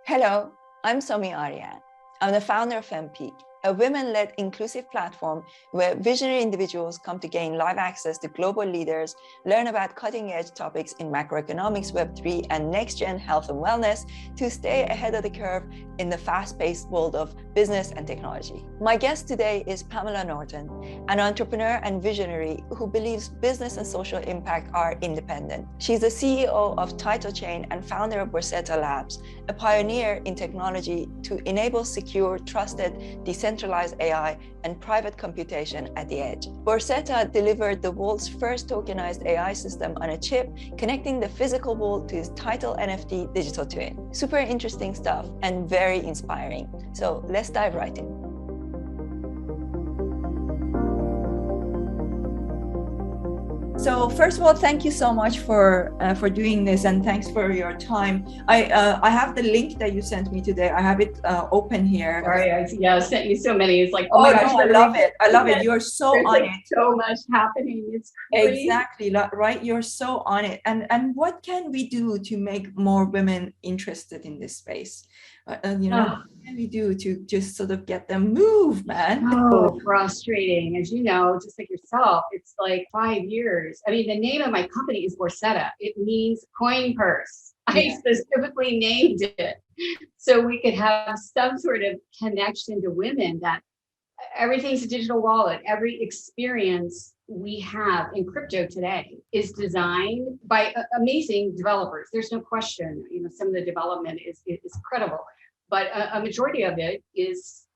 Hello, I'm Somi Arian. I'm the founder of MP, a women-led inclusive platform where visionary individuals come to gain live access to global leaders, learn about cutting-edge topics in macroeconomics, Web3, and next-gen health and wellness to stay ahead of the curve in the fast-paced world of business and technology. My guest today is Pamela Norton, an entrepreneur and visionary who believes business and social impact are independent. She's the CEO of TitleChain and founder of Borsetta Labs, a pioneer in technology to enable secure, trusted, decentralized AI and private computation at the edge. Borsetta delivered the world's first tokenized AI system on a chip, connecting the physical world to his title NFT digital twin. Super interesting stuff and very inspiring. So let's dive right in. So first of all, thank you so much for doing this, and thanks for your time. I have the link that you sent me today. I have it open here. Sorry, I sent you so many. It's like, oh my gosh, no, I love it. I love it. You're so There's on like it. So much happening. It's crazy. Exactly right. You're so on it. And what can we do to make more women interested in this space? What can we do to just sort of get them move, man? Oh, frustrating. As you know, just like yourself, it's like 5 years. I mean, the name of my company is Borsetta. It means coin purse. I specifically named it so we could have some sort of connection to women, that everything's a digital wallet. Every experience we have in crypto today is designed by amazing developers. There's no question. Some of the development is incredible, but a majority of it is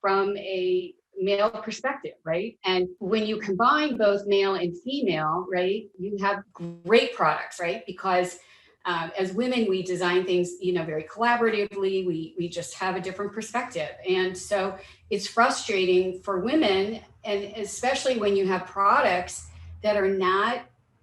from a male perspective, right? And when you combine both male and female, right, you have great products, right? Because as women, we design things, very collaboratively. We just have a different perspective. And so it's frustrating for women, and especially when you have products that are not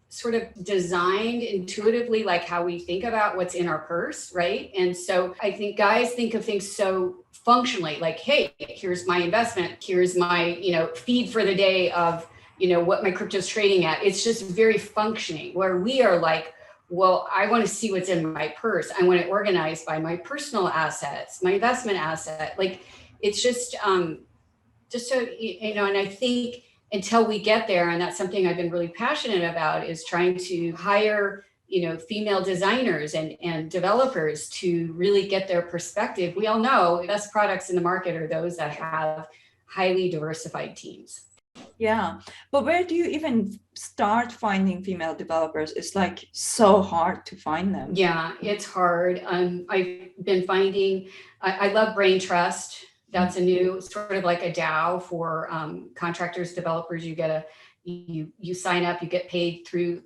sort of designed intuitively like how we think about what's in our purse, right? And so I think guys think of things so functionally, like, hey, here's my investment, here's my, feed for the day of, what my crypto's trading at. It's just very functioning, where we are like, well, I want to see what's in my purse. I want it organized by my personal assets, my investment asset. Like, it's just so, and I think until we get there, and that's something I've been really passionate about, is trying to hire, female designers and developers to really get their perspective. We all know the best products in the market are those that have highly diversified teams. Yeah, but where do you even start finding female developers? It's like so hard to find them. Yeah, it's hard. I've been finding, I love Brain Trust. That's a new sort of like a DAO for contractors, developers. You sign up, you get paid through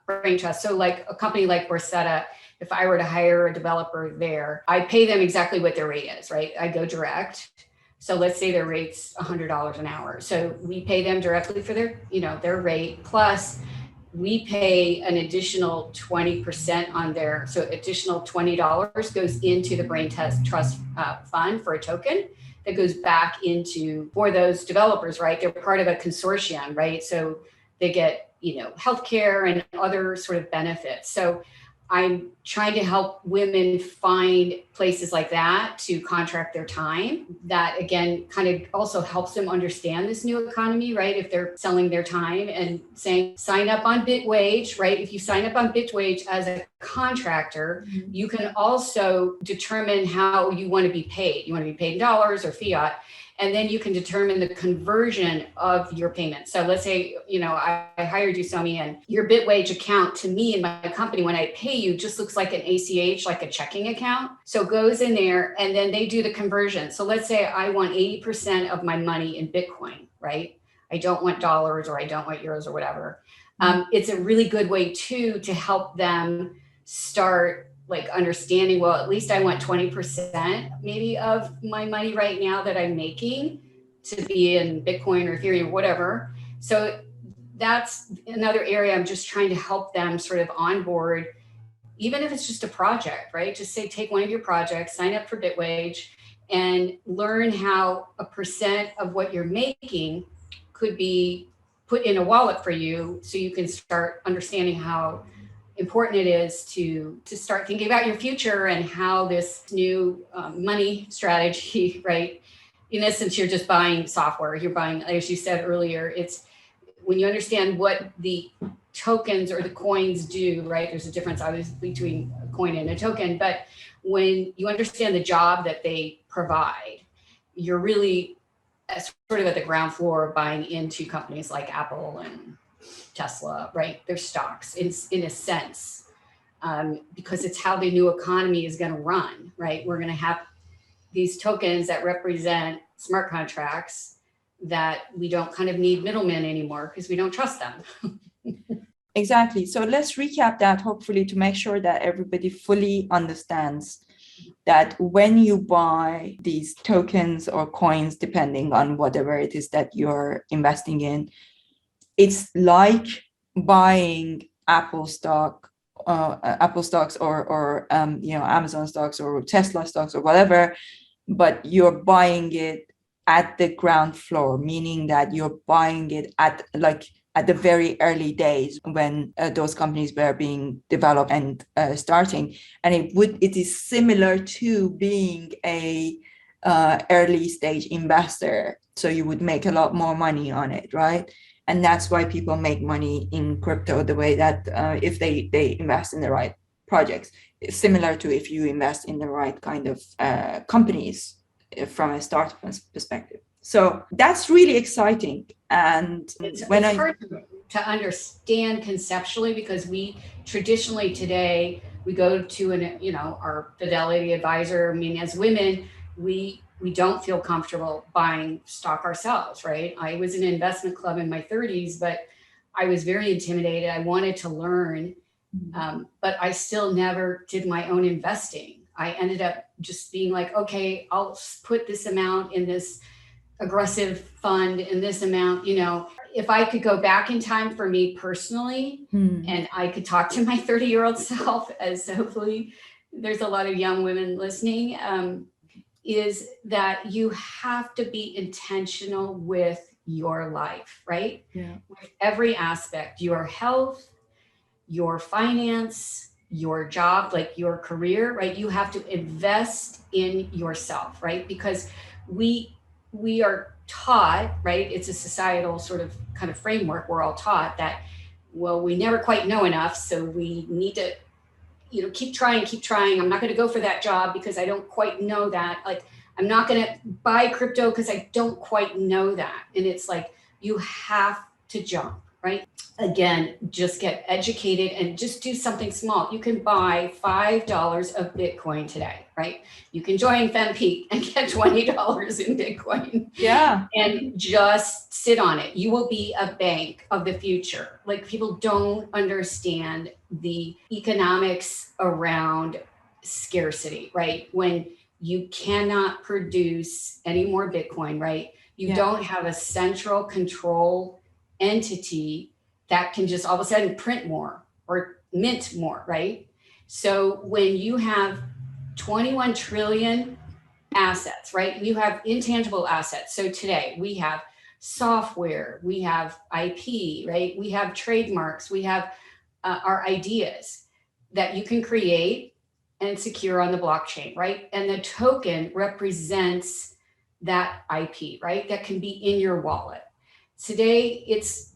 Brain Trust. So like a company like Borsetta, if I were to hire a developer there, I pay them exactly what their rate is, right? I go direct. So let's say their rate's $100 an hour. So we pay them directly for their rate, plus we pay an additional 20% on their, so additional $20 goes into the Brain Trust fund for a token that goes back for those developers, right? They're part of a consortium, right? So they get, healthcare and other sort of benefits. So I'm trying to help women find places like that to contract their time. That again, kind of also helps them understand this new economy, right? If they're selling their time and saying, sign up on BitWage, right? If you sign up on BitWage as a contractor, you can also determine how you want to be paid. You want to be paid in dollars or fiat. And then you can determine the conversion of your payment. So let's say, I hired you, Somi, and your BitWage account to me and my company, when I pay you, just looks like an ACH, like a checking account. So it goes in there and then they do the conversion. So let's say I want 80% of my money in Bitcoin, right? I don't want dollars, or I don't want euros or whatever. It's a really good way too, to help them start like understanding, well, at least I want 20% maybe of my money right now that I'm making to be in Bitcoin or Ethereum or whatever. So that's another area I'm just trying to help them sort of onboard, even if it's just a project, right? Just say, take one of your projects, sign up for BitWage, and learn how a percent of what you're making could be put in a wallet for you, so you can start understanding how important it is to start thinking about your future and how this new money strategy, right? In essence, you're just buying software. You're buying, as you said earlier, it's when you understand what the tokens or the coins do, right? There's a difference obviously between a coin and a token, but when you understand the job that they provide, you're really sort of at the ground floor buying into companies like Apple and Tesla, right? Their stocks in a sense, because it's how the new economy is going to run, right? We're going to have these tokens that represent smart contracts that we don't kind of need middlemen anymore because we don't trust them. Exactly. So let's recap that, hopefully, to make sure that everybody fully understands that when you buy these tokens or coins, depending on whatever it is that you're investing in, it's like buying Apple stock, Apple stocks or Amazon stocks or Tesla stocks or whatever, but you're buying it at the ground floor, meaning that you're buying it at the very early days when those companies were being developed and starting. And it is similar to being a early stage investor. So you would make a lot more money on it, right? And that's why people make money in crypto the way that if they invest in the right projects. It's similar to if you invest in the right kind of companies from a startup perspective. So that's really exciting. And it's hard to understand conceptually, because we traditionally today, we go to our fidelity advisor. I mean, as women, we don't feel comfortable buying stock ourselves, right? I was in an investment club in my 30s, but I was very intimidated. I wanted to learn, but I still never did my own investing. I ended up just being like, okay, I'll put this amount in this aggressive fund and this amount, if I could go back in time for me personally, and I could talk to my 30-year-old self, as hopefully there's a lot of young women listening, is that you have to be intentional with your life, right? Yeah. With every aspect, your health, your finance, your job, like your career, right? You have to invest in yourself, right? Because we are taught, right? It's a societal sort of kind of framework. We're all taught that, well, we never quite know enough. So we need to, keep trying. I'm not going to go for that job because I don't quite know that. Like, I'm not going to buy crypto because I don't quite know that. And it's like, you have to jump, right? Again, just get educated and just do something small. You can buy $5 of Bitcoin today, right? You can join FemPeak and get $20 in Bitcoin. Yeah. And just sit on it. You will be a bank of the future. Like, people don't understand the economics around scarcity, right? When you cannot produce any more Bitcoin, right? You don't have a central control entity that can just all of a sudden print more or mint more, right? So when you have 21 trillion assets, right? You have intangible assets. So today we have software, we have IP, right? We have trademarks, we have our ideas that you can create and secure on the blockchain, right? And the token represents that IP, right? That can be in your wallet. Today, it's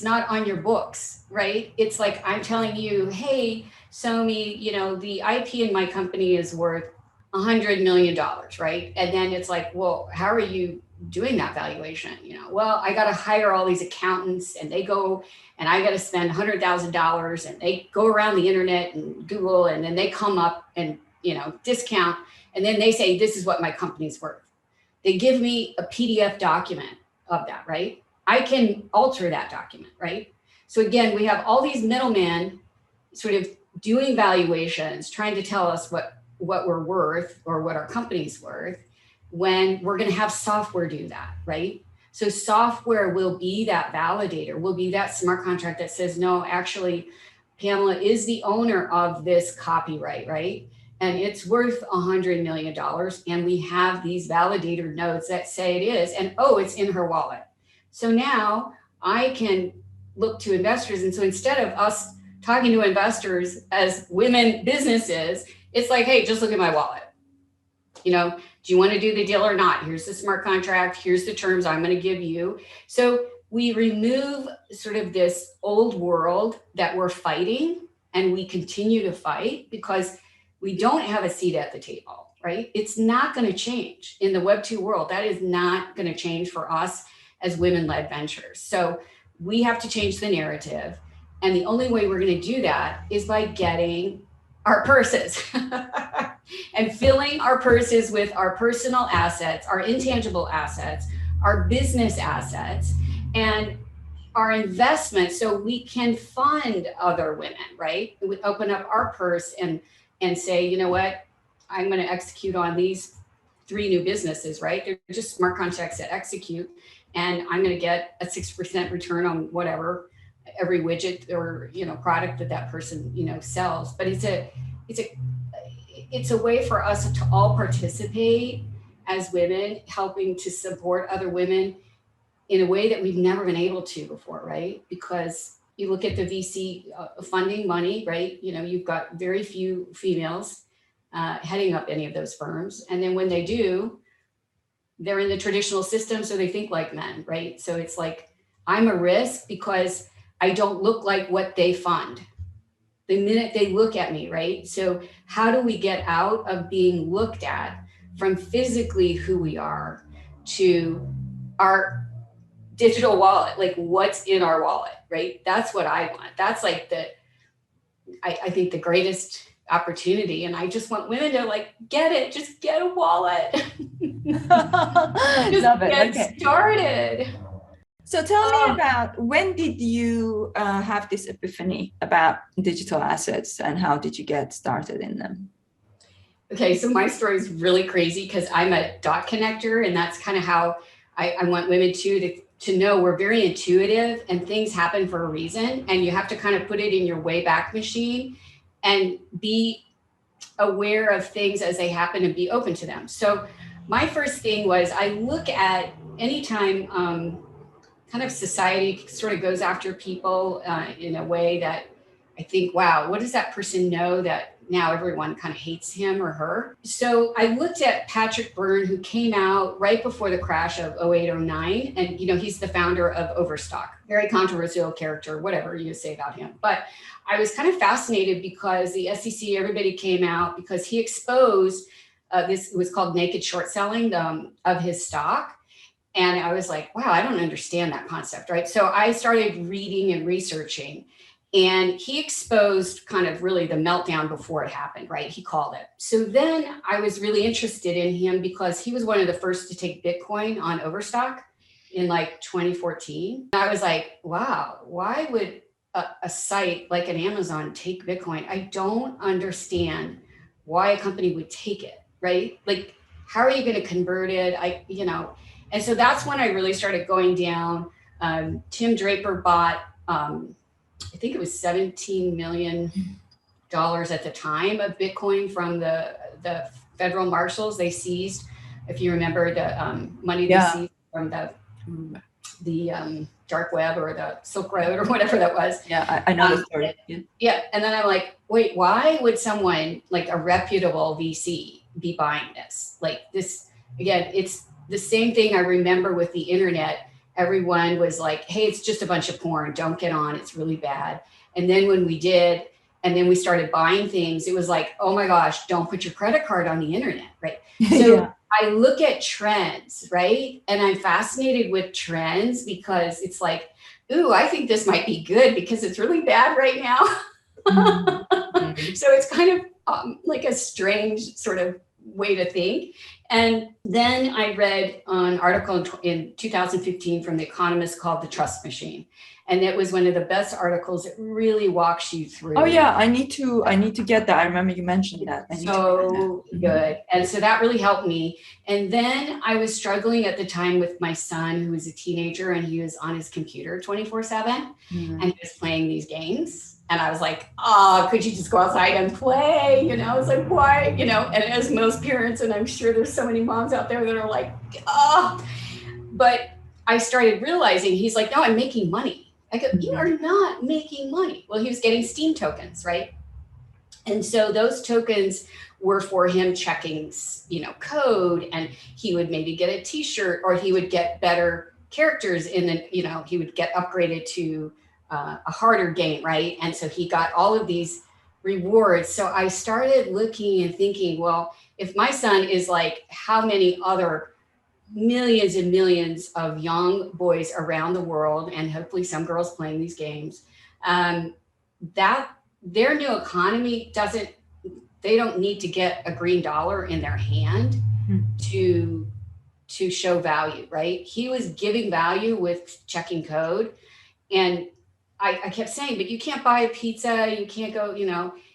not on your books, right? It's like, I'm telling you, hey, Somi, the IP in my company is worth $100 million, right? And then it's like, well, how are you doing that valuation? Well, I got to hire all these accountants, and they go, and I got to spend $100,000, and they go around the internet and Google, and then they come up and, discount. And then they say, this is what my company's worth. They give me a PDF document of that, right? I can alter that document, right? So again, we have all these middlemen sort of doing valuations, trying to tell us what we're worth or what our company's worth, when we're going to have software do that, right? So software will be that validator, will be that smart contract that says, no, actually, Pamela is the owner of this copyright, right? And it's worth $100 million. And we have these validator nodes that say it is, and it's in her wallet. So now I can look to investors. And so instead of us talking to investors as women businesses, it's like, hey, just look at my wallet. You know, do you want to do the deal or not? Here's the smart contract. Here's the terms I'm going to give you. So we remove sort of this old world that we're fighting, and we continue to fight because we don't have a seat at the table, right? It's not going to change in the Web 2 world. That is not going to change for us as women-led ventures. So we have to change the narrative. And the only way we're going to do that is by getting our purses and filling our purses with our personal assets, our intangible assets, our business assets, and our investments, so we can fund other women, right? We open up our purse and say, you know what, I'm going to execute on these 3 new businesses, right? They're just smart contracts that execute, and I'm going to get a 6% return on whatever, every widget or, you know, product that person, you know, sells. But it's a way for us to all participate as women, helping to support other women in a way that we've never been able to before, right? Because you look at the VC funding money, right? You know, you've got very few females heading up any of those firms. And then when they do, they're in the traditional system, so they think like men, right? So it's like, I'm a risk because I don't look like what they fund the minute they look at me, right? So how do we get out of being looked at from physically who we are to our digital wallet, like what's in our wallet, right? That's what I want. That's like I think the greatest opportunity. And I just want women to like, get it, just get a wallet. Just Love it. get Okay. started. So tell me about, when did you have this epiphany about digital assets, and how did you get started in them? Okay, so my story is really crazy because I'm a dot connector, and that's kind of how I want women to know we're very intuitive and things happen for a reason, and you have to kind of put it in your Wayback Machine and be aware of things as they happen and be open to them. So my first thing was, I look at anytime kind of society sort of goes after people in a way that I think, wow, what does that person know that now everyone kind of hates him or her? So I looked at Patrick Byrne, who came out right before the crash of 0809. And, you know, he's the founder of Overstock, very controversial character, whatever you say about him. But I was kind of fascinated because the SEC, everybody came out because he exposed this, it was called naked short selling of his stock. And I was like, wow, I don't understand that concept, right? So I started reading and researching, and he exposed kind of really the meltdown before it happened, right? He called it. So then I was really interested in him because he was one of the first to take Bitcoin on Overstock in like 2014. I was like, wow, why would a site like an Amazon take Bitcoin? I don't understand why a company would take it, right? Like, how are you going to convert it? And so that's when I really started going down. Tim Draper bought, I think it was $17 million at the time of Bitcoin from the federal marshals. They seized, if you remember, the money they seized from the dark web or the Silk Road or whatever that was. Yeah, I know the story. Yeah. And then I'm like, wait, why would someone like a reputable VC be buying this? Like this, again, it's the same thing I remember with the internet. Everyone was like, hey, it's just a bunch of porn. Don't get on. It's really bad. And then when we did, and then we started buying things, it was like, oh my gosh, don't put your credit card on the internet, right? So I look at trends, right? And I'm fascinated with trends because it's like, ooh, I think this might be good because it's really bad right now. So it's kind of like a strange sort of way to think. And then I read an article in 2015 from The Economist called The Trust Machine. And it was one of the best articles. It really walks you through. Oh yeah, I need to get that. I remember you mentioned that. So good. And so that really helped me. And then I was struggling at the time with my son, who was a teenager, and he was on his computer 24/7 and he was playing these games. And I was like, oh, could you just go outside and play? You know, I was like, why? You know, and as most parents, and I'm sure there's so many moms out there that are like, oh, but I started realizing he's like, no, I'm making money. I go, you are not making money. Well, he was getting Steam tokens, right? And so those tokens were for him checking, code, and he would maybe get a t-shirt, or he would get better characters in the, he would get upgraded to a harder game, right? And so he got all of these rewards. So I started looking and thinking, well, if my son is like how many other millions and millions of young boys around the world, and hopefully some girls playing these games, that their new economy they don't need to get a green dollar in their hand to show value, right? He was giving value with checking code. And I kept saying, but you can't buy a pizza, you can't go,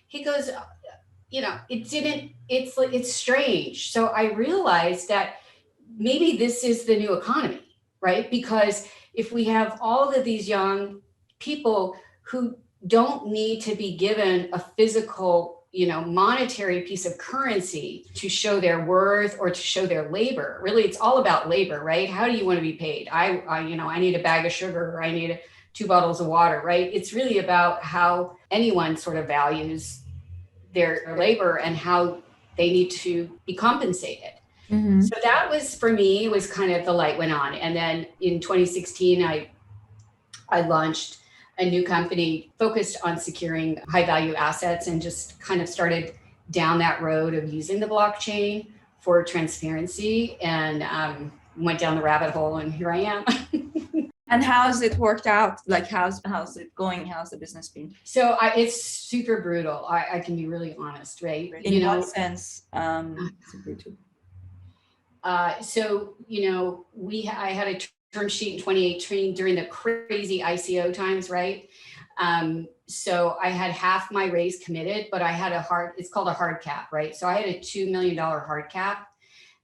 he goes, it's strange. So I realized that maybe this is the new economy, right? Because if we have all of these young people who don't need to be given a physical, monetary piece of currency to show their worth or to show their labor. Really, it's all about labor, right? How do you want to be paid? I need a bag of sugar, or I need 2 bottles of water, right? It's really about how anyone sort of values their labor and how they need to be compensated. Mm-hmm. So that was, for me, was kind of the light went on. And then in 2016, I launched a new company focused on securing high value assets, and just kind of started down that road of using the blockchain for transparency, and went down the rabbit hole, and here I am. And how's it worked out? Like, how's it going? How's the business been? So it's super brutal. I can be really honest, right? In what sense? Super brutal. So, I had a term sheet in 2018 during the crazy ICO times, right? So I had half my raise committed, but I had it's called a hard cap, right? So I had a $2 million hard cap,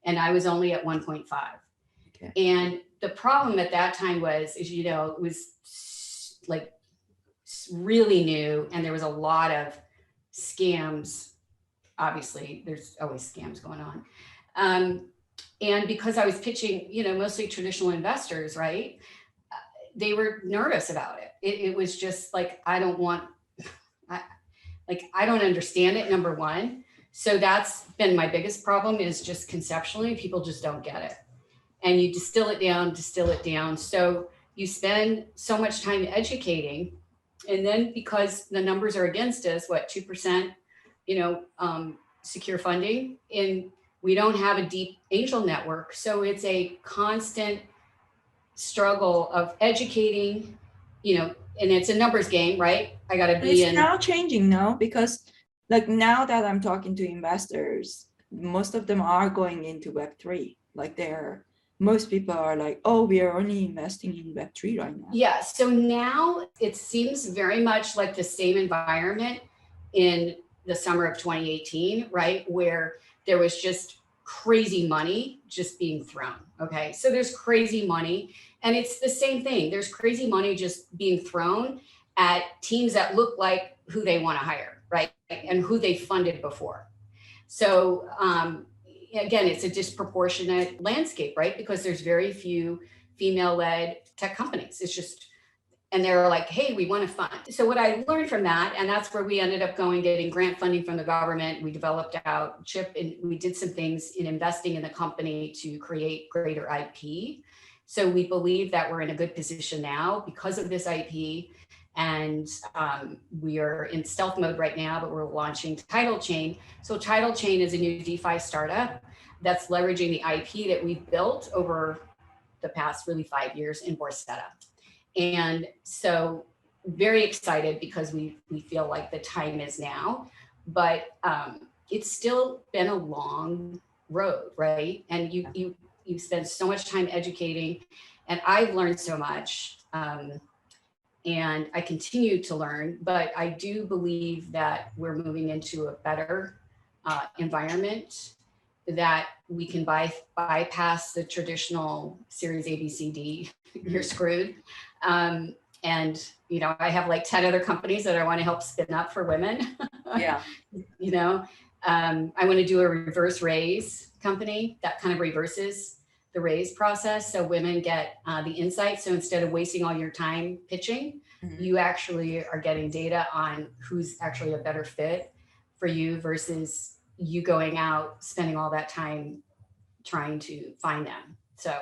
and I was only at 1.5. Okay. And the problem at that time is, it was like really new, and there was a lot of scams. Obviously, there's always scams going on. And because I was pitching, mostly traditional investors, right? They were nervous about it. It was just like, I don't understand it, number one. So that's been my biggest problem, is just conceptually, people just don't get it. And you distill it down. So you spend so much time educating. And then because the numbers are against us, 2%, secure funding, and we don't have a deep angel network. So it's a constant struggle of educating, and it's a numbers game, right? I got to be It's now changing now, because like now that I'm talking to investors, most of them are going into Web3. Like most people are like, oh, we are only investing in Web3 right now. Yeah. So now it seems very much like the same environment in the summer of 2018, right? Where there was just crazy money just being thrown. Okay. So there's crazy money, and it's the same thing. There's crazy money just being thrown at teams that look like who they want to hire, right? And who they funded before. So, again, it's a disproportionate landscape, right? Because there's very few female-led tech companies. It's just, and they're like, hey, we want to fund. So what I learned from that, and that's where we ended up getting grant funding from the government. We developed out chip, and we did some things in investing in the company to create greater IP. So we believe that we're in a good position now because of this IP. And we are in stealth mode right now, but we're launching TitleChain. So TitleChain is a new DeFi startup that's leveraging the IP that we've built over the past really 5 years in Borsetta. And so very excited because we feel like the time is now, but it's still been a long road, right? And you spend so much time educating, and I've learned so much. And I continue to learn, but I do believe that we're moving into a better environment, that we can bypass the traditional Series A, B, C, D, you're screwed. And, I have like 10 other companies that I want to help spin up for women. Yeah. I want to do a reverse raise company that kind of reverses the raise process, so women get the insight. So instead of wasting all your time pitching, you actually are getting data on who's actually a better fit for you versus you going out, spending all that time trying to find them. So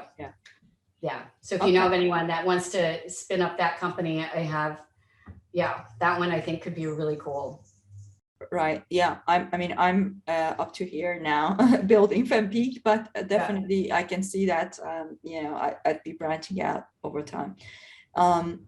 yeah. So if you know of anyone that wants to spin up that company, I have, that one I think could be really cool. Right. Yeah. I'm up to here now building FemPeak, but definitely I can see that, I'd be branching out over time.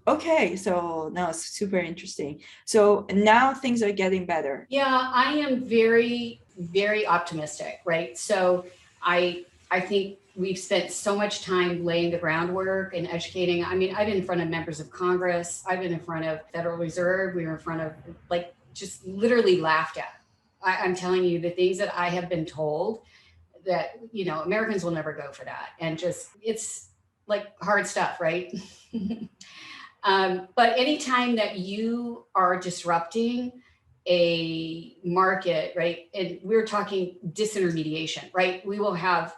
Okay. So now it's super interesting. So now things are getting better. Yeah, I am very, very optimistic, right? So I think we've spent so much time laying the groundwork and educating. I mean, I've been in front of members of Congress. I've been in front of Federal Reserve. We were in front of just literally laughed at. I'm telling you the things that I have been told that, Americans will never go for that. And just, it's like hard stuff, right? But anytime that you are disrupting a market, right? And we're talking disintermediation, right? We will have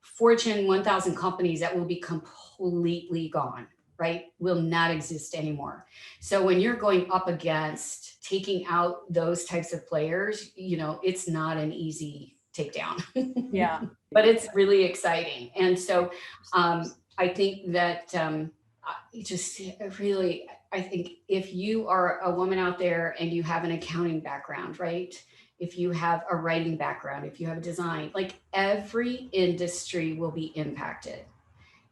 Fortune 1000 companies that will be completely gone, right? Will not exist anymore. So when you're going up against taking out those types of players, it's not an easy takedown. Yeah. But it's really exciting. And so I think that I think if you are a woman out there and you have an accounting background, right? If you have a writing background, if you have a design, every industry will be impacted.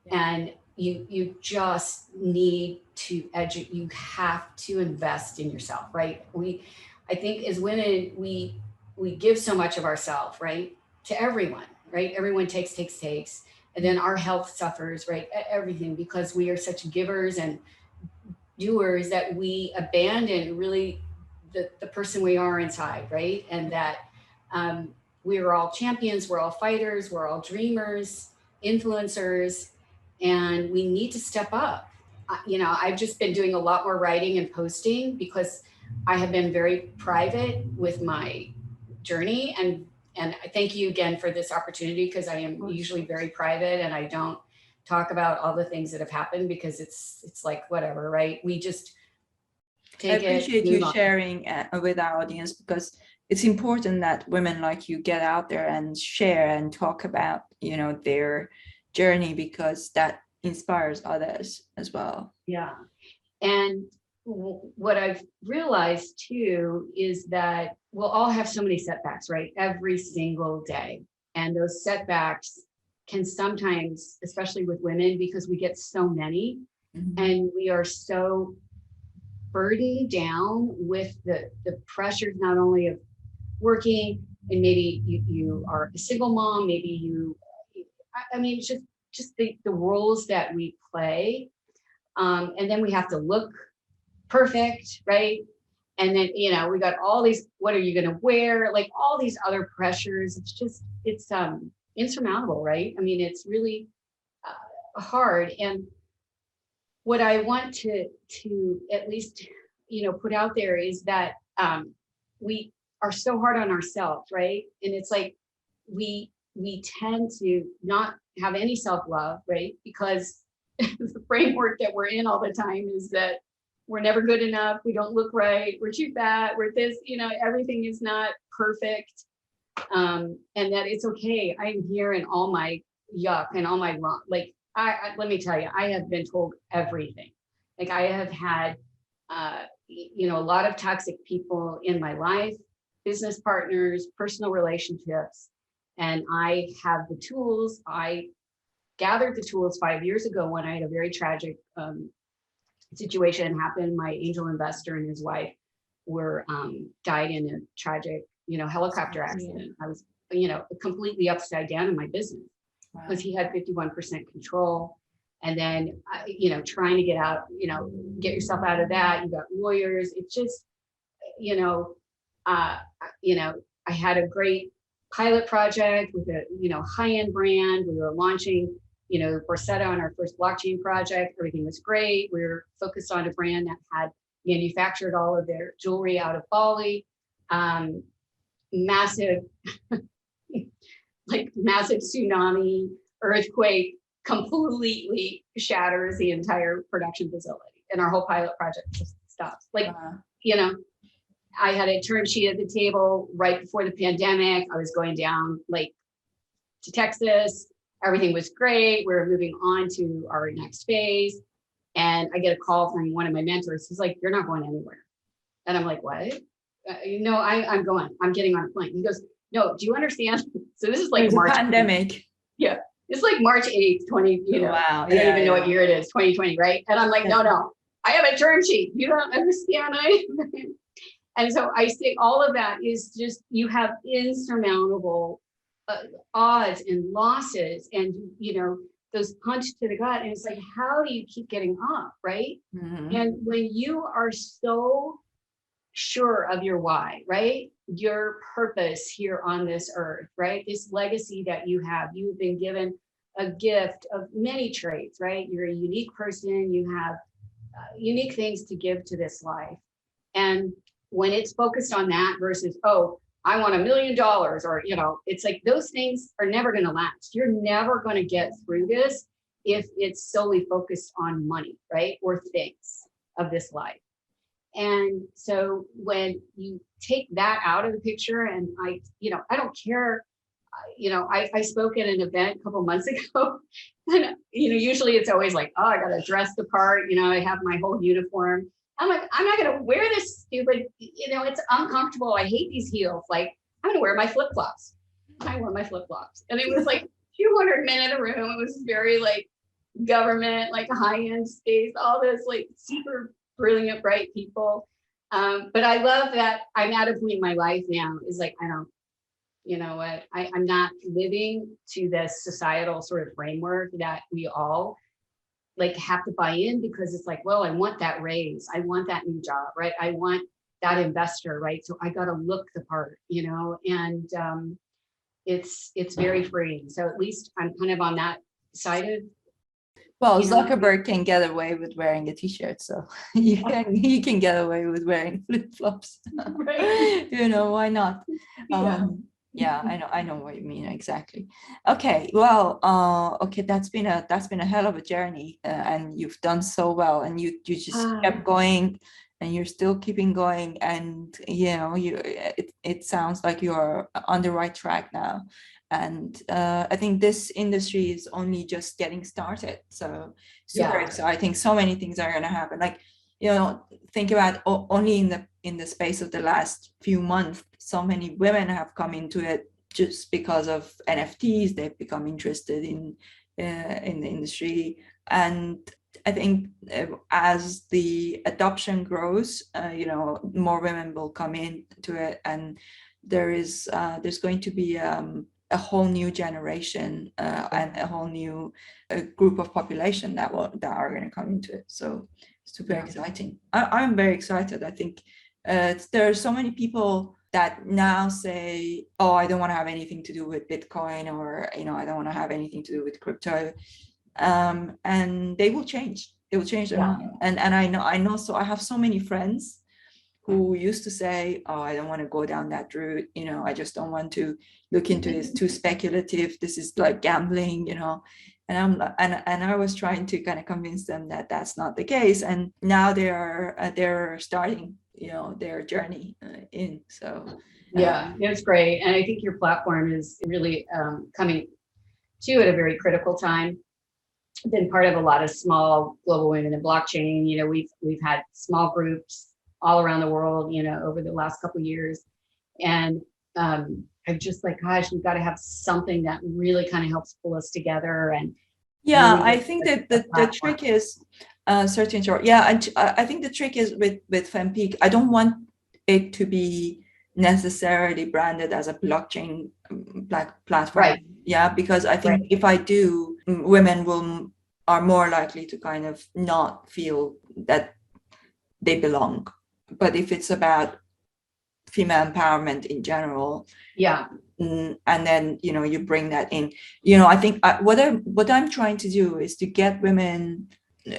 And you just need to educate, you have to invest in yourself, right? I think as women, we give so much of ourselves, right? To everyone, right? Everyone takes. And then our health suffers, right? Everything, because we are such givers and doers that we abandon really the person we are inside, right? And that we are all champions, we're all fighters, we're all dreamers, influencers, and we need to step up. I've just been doing a lot more writing and posting because I have been very private with my journey. And I thank you again for this opportunity, because I am usually very private and I don't talk about all the things that have happened because it's like whatever, right? We just take it. I appreciate you sharing with our audience, because it's important that women like you get out there and share and talk about, their journey, because that inspires others as well. Yeah. And what I've realized too is that we'll all have so many setbacks, right? Every single day. And those setbacks can sometimes, especially with women, because we get so many, and we are so burdened down with the pressures, not only of working, and maybe you are a single mom, maybe it's just the roles that we play. And then we have to look perfect, right? And then, we got all these, what are you going to wear? All these other pressures. It's insurmountable, right? I mean, it's really hard. And what I want to at least, put out there is that we are so hard on ourselves, right? And it's we tend to not have any self-love, right? Because the framework that we're in all the time is that we're never good enough. We don't look right. We're too fat. We're this, everything is not perfect. And that it's okay. I'm here in all my yuck and all my wrong. Let me tell you, I have been told everything. I have had, a lot of toxic people in my life, business partners, personal relationships, and I have the tools. I gathered the tools 5 years ago when I had a very tragic situation happen. My angel investor and his wife were died in a tragic, helicopter accident. I was, completely upside down in my business because he had 51% control. And then, trying to get out, get yourself out of that. You got lawyers. It's just, I had a great pilot project with a, high-end brand. We were launching, Borsetta on our first blockchain project. Everything was great. We were focused on a brand that had manufactured all of their jewelry out of Bali. Massive, massive tsunami, earthquake, completely shatters the entire production facility. and our whole pilot project just stops. Like, I had a term sheet at the table right before the pandemic. I was going down like to Texas. Everything was great. We were moving on to our next phase. And I get a call from one of my mentors. He's like, "You're not going anywhere." And I'm like, "What?" "No, I'm going. I'm getting on a plane." He goes, "No, do you understand?" So this is like March. Pandemic. Yeah. It's like March 8th, 20, Wow. I don't even know what year it is, 2020, right? And I'm like, no, I have a term sheet. You don't understand. And so I say all of that is just, you have insurmountable odds and losses and, those punch to the gut. And it's like, how do you keep getting up, right? Mm-hmm. And when you are so sure of your why, right? Your purpose here on this earth, right? This legacy that you have, you've been given a gift of many traits, right? You're a unique person. You have unique things to give to this life. And when it's focused on that versus, oh, I want $1 million, or, it's like those things are never going to last. You're never going to get through this if it's solely focused on money, right? Or things of this life. And so when you take that out of the picture, and I don't care, I spoke at an event a couple months ago, and, usually it's always like, oh, I got to dress the part, I have my whole uniform. I'm like, I'm not going to wear this stupid, it's uncomfortable. I hate these heels. Like, I'm going to wear my flip-flops. I wore my flip-flops. And it was like 200 men in a room. It was very like government, like high-end space, all this like super brilliant, bright people. But I love that I'm at a point in my life now is like, I'm not living to this societal sort of framework that we all like have to buy in, because it's like, well, I want that raise. I want that new job, right? I want that investor, right? So I got to look the part, and it's very freeing. So at least I'm kind of on that side of. Well, Zuckerberg can get away with wearing a t-shirt, so he can get away with wearing flip-flops. Right. Why not? Yeah, I know what you mean exactly. Okay, well, that's been a hell of a journey, and you've done so well, and you just kept going, and you're still keeping going, and it sounds like you're on the right track now. And I think this industry is only just getting started. So super exciting. So many things are going to happen. Like, think about only in the space of the last few months, so many women have come into it just because of NFTs. They've become interested in the industry. And I think as the adoption grows, more women will come into it, and there's going to be a whole new generation and a whole new group of population that are going to come into it. So super exciting. I'm very excited. I think there are so many people that now say, oh, I don't want to have anything to do with Bitcoin, or I don't want to have anything to do with crypto, and they will change. They will change their mind. And I know. So I have so many friends who used to say, oh, I don't want to go down that route. I just don't want to look into it. It's too speculative. This is like gambling, And I was trying to kind of convince them that that's not the case. And now they're starting, their journey in. So it's great. And I think your platform is really coming to at a very critical time. Been part of a lot of small global women in blockchain. We've had small groups all around the world, over the last couple of years. And I'm just like, gosh, we've got to have something that really kind of helps pull us together. And I think that the trick is certain short. And I think the trick is with FemPeak, I don't want it to be necessarily branded as a blockchain platform. Right. Yeah, because I think if I do, women are more likely to kind of not feel that they belong. But if it's about female empowerment in general, and then you bring that in, I think what I'm trying to do is to get women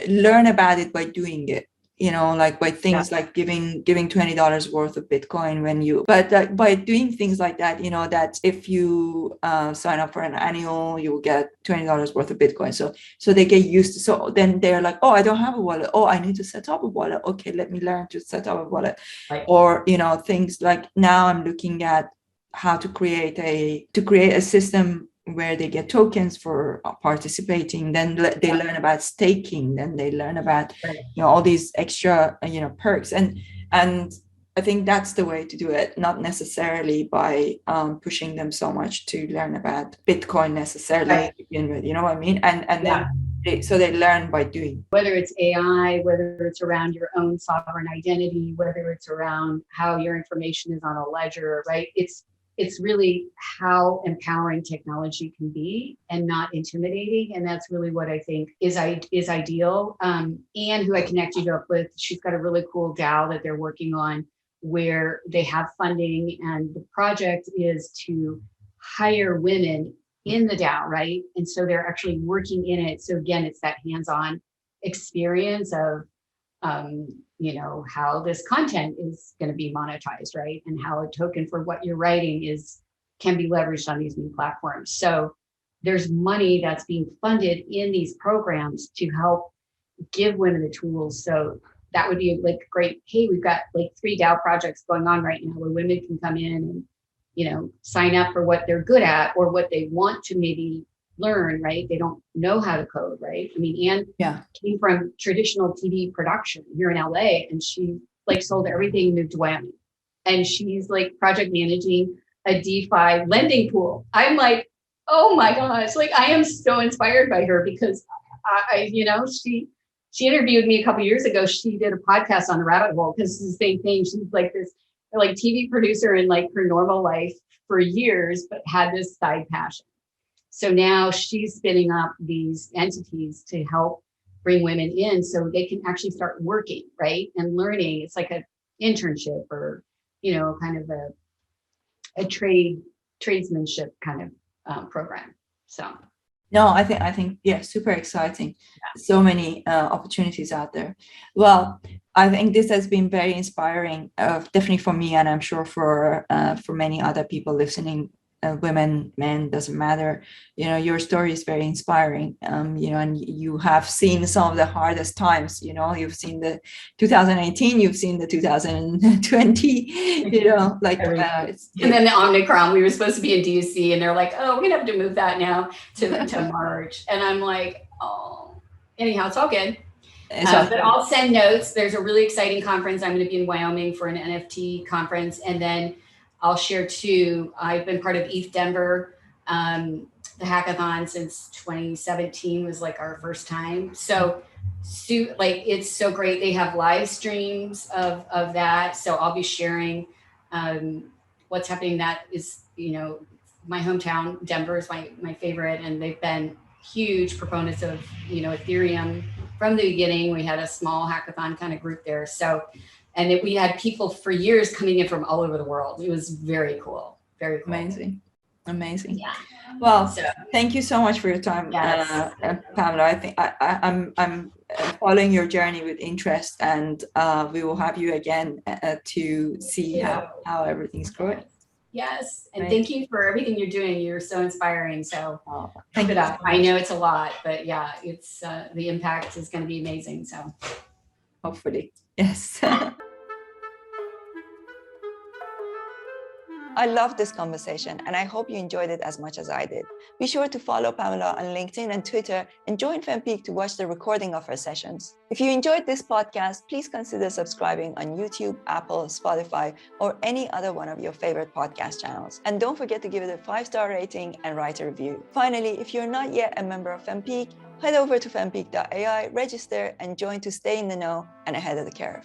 learn about it by doing it. like by things like giving $20 worth of Bitcoin but by doing things like that, that if you sign up for an annual, you will get $20 worth of Bitcoin. So they get used to, so then they're like, oh, I don't have a wallet. Oh, I need to set up a wallet. Okay, let me learn to set up a wallet. Right. Or, things like now I'm looking at how to create a system where they get tokens for participating. Then they learn about staking. Then they learn about all these extra perks. And I think that's the way to do it, not necessarily by pushing them so much to learn about Bitcoin necessarily to begin with. You know what I mean? And then they learn by doing. Whether it's AI, whether it's around your own sovereign identity, whether it's around how your information is on a ledger, right? It's really how empowering technology can be and not intimidating. And that's really what I think is ideal. Anne, who I connected you up with, she's got a really cool DAO that they're working on where they have funding, and the project is to hire women in the DAO, right? And so they're actually working in it. So again, it's that hands-on experience of how this content is going to be monetized, right? And how a token for what you're writing can be leveraged on these new platforms. So there's money that's being funded in these programs to help give women the tools. So that would be like great. Hey, we've got like 3 DAO projects going on right now where women can come in and, sign up for what they're good at or what they want to maybe learn, right? They don't know how to code, right? I mean, Anne came from traditional TV production here in LA, and she like sold everything, moved to Miami, and she's like project managing a DeFi lending pool. I'm like, oh my gosh, like I am so inspired by her because she interviewed me a couple of years ago. She did a podcast on the Rabbit Hole because it's the same thing. She's like this like TV producer in like her normal life for years, but had this side passion. So now she's spinning up these entities to help bring women in so they can actually start working, right? And learning. It's like an internship or, kind of a tradesmanship kind of program. So. No, I think, yeah, super exciting. So many opportunities out there. Well, I think this has been very inspiring, definitely for me, and I'm sure for many other people listening. Women, men, doesn't matter. Your story is very inspiring. And you have seen some of the hardest times. You've seen the 2018, you've seen the 2020. And then the Omicron. We were supposed to be in DC, and they're like, "Oh, we're gonna have to move that now to March." And I'm like, "Oh." Anyhow, it's all good. But I'll send notes. There's a really exciting conference. I'm going to be in Wyoming for an NFT conference, and then I'll share too. I've been part of ETH Denver, the hackathon since 2017 was like our first time. So it's so great. They have live streams of that. So I'll be sharing what's happening. That is, my hometown, Denver is my favorite. And they've been huge proponents of, Ethereum from the beginning. We had a small hackathon kind of group there. So and we had people for years coming in from all over the world. It was very cool. Very cool. Amazing. Yeah. Well, thank you so much for your time, Pamela. I think I'm following your journey with interest, and we will have you again to see how everything's going. Yes, and thank you for everything you're doing. You're so inspiring. So keep it up. I know it's a lot, but yeah, it's the impact is going to be amazing. So hopefully, yes. I loved this conversation, and I hope you enjoyed it as much as I did. Be sure to follow Pamela on LinkedIn and Twitter, and join FemPeak to watch the recording of her sessions. If you enjoyed this podcast, please consider subscribing on YouTube, Apple, Spotify, or any other one of your favorite podcast channels. And don't forget to give it a 5-star rating and write a review. Finally, if you're not yet a member of FemPeak, head over to fempeak.ai, register, and join to stay in the know and ahead of the curve.